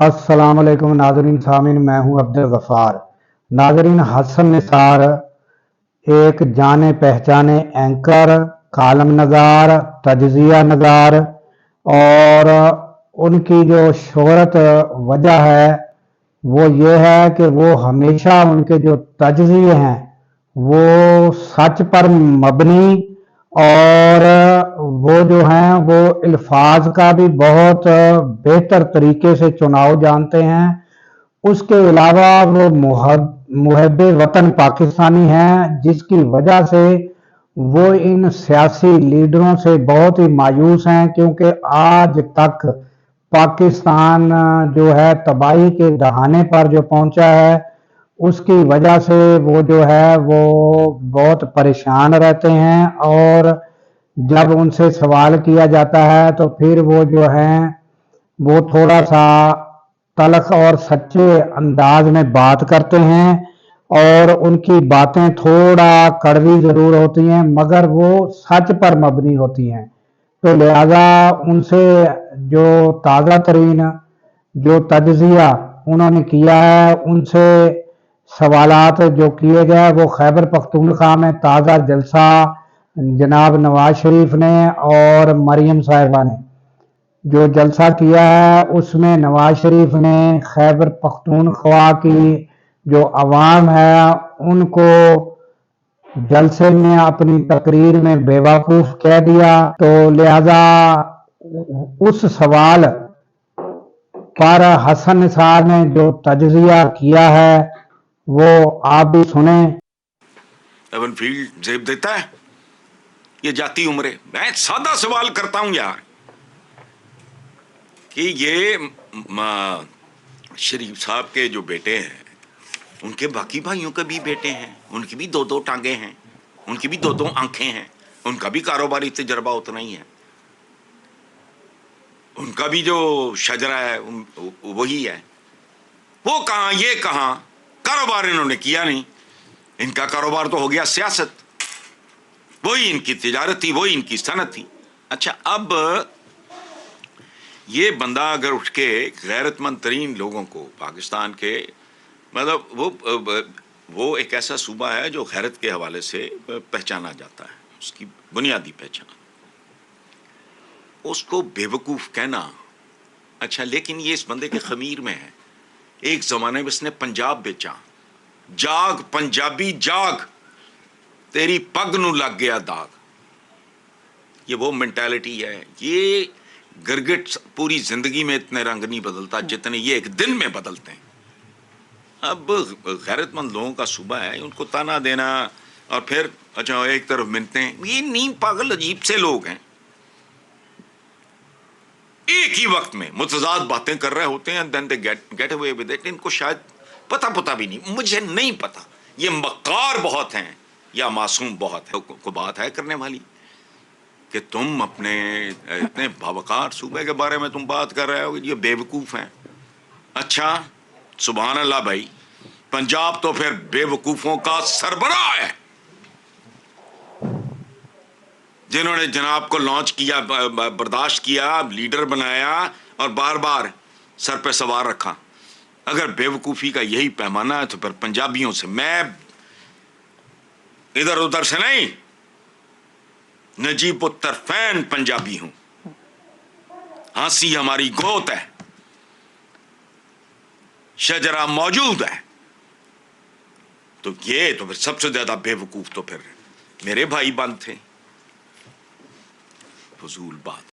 अस्सलाम वालेकुम नाजरीन सामीन, मैं हूं अब्दुल गफ़ार। नाजरीन, हसन निसार एक जाने पहचाने एंकर, कालम नगार, तजजिया नगार और उनकी जो शोहरत वजह है वो ये है कि वो हमेशा उनके जो तजजिए हैं वो सच पर मबनी और वो जो हैं वो अल्फाज का भी बहुत बेहतर तरीके से चुनाव जानते हैं। उसके अलावा वो मुहब्बे वतन पाकिस्तानी हैं, जिसकी वजह से वो इन सियासी लीडरों से बहुत ही मायूस हैं, क्योंकि आज तक पाकिस्तान जो है तबाही के दहाने पर जो पहुंचा है उसकी वजह से वो जो है वो बहुत परेशान रहते हैं। और जब उनसे सवाल किया जाता है तो फिर वो जो हैं वो थोड़ा सा तलख और सच्चे अंदाज में बात करते हैं और उनकी बातें थोड़ा कड़वी ज़रूर होती हैं मगर वो सच पर मबनी होती हैं। तो लिहाजा उनसे जो ताज़ा तरीन जो तजजिया उन्होंने किया है, उनसे सवालात जो किए गए वो खैबर पख्तूनख्वा में ताज़ा जलसा जनाब नवाज शरीफ ने और मरियम साहिबा ने जो जलसा किया है उसमें नवाज शरीफ ने खैबर पख्तूनख्वा की जो अवाम है उनको जलसे में अपनी तकरीर में बेवकूफ़ कह दिया। तो लिहाजा उस सवाल पर हसन निसार ने जो तजजिया किया है वो आप भी सुने। एवन फील्ड जेब देता है, ये जाती उम्रें। मैं सादा सवाल करता हूं यार कि ये शरीफ साहब के जो बेटे हैं उनके बाकी भाइयों के भी बेटे हैं, उनकी भी दो दो टांगे हैं, उनकी भी दो दो आंखें हैं, उनका भी कारोबारी तजर्बा उतना ही है, उनका भी जो शजरा है वही है। वो कहां ये कहां, कारोबार इन्होंने किया नहीं। इनका कारोबार तो हो गया सियासत, वही इनकी तिजारत थी, वही इनकी सनत थी। अच्छा, अब ये बंदा अगर उठ के गैरतमंद तरीन लोगों को पाकिस्तान के, मतलब वो एक ऐसा सूबा है जो गैरत के हवाले से पहचाना जाता है, उसकी बुनियादी पहचान, उसको बेवकूफ़ कहना। अच्छा, लेकिन ये इस बंदे के खमीर में है। एक ज़माने में इसने पंजाब बेचा। जाग पंजाबी जाग, तेरी पग नू लग गया दाग। ये वो मेंटालिटी है। ये गिरगिट पूरी जिंदगी में इतने रंग नहीं बदलता जितने ये एक दिन में बदलते हैं। अब गैरतमंद लोगों का सूबा है, उनको ताना देना और फिर अच्छा एक तरफ मिलते हैं, ये नीम पागल अजीब से लोग हैं। एक ही वक्त में मुतजाद बातें कर रहे होते हैं, then they get away with it. इनको शायद पता भी नहीं, मुझे नहीं पता ये मक्कार बहुत हैं या मासूम बहुत है। को बात है करने वाली कि तुम अपने इतने बावकार सूबे के बारे में तुम बात कर रहे हो, ये बेवकूफ़ हैं। अच्छा, सुभान अल्लाह भाई, पंजाब तो फिर बेवकूफ़ों का सरबराह है, जिन्होंने जनाब को लॉन्च किया, बर्दाश्त किया, लीडर बनाया और बार बार सर पे सवार रखा। अगर बेवकूफ़ी का यही पैमाना है तो फिर पंजाबियों से, मैं इधर उधर से नहीं, नजीब तरफैन पंजाबी हूं। हंसी हमारी गोत है, शजरा मौजूद है। तो ये तो फिर सबसे ज्यादा बेवकूफ तो फिर मेरे भाई बंद थे। फजूल बात।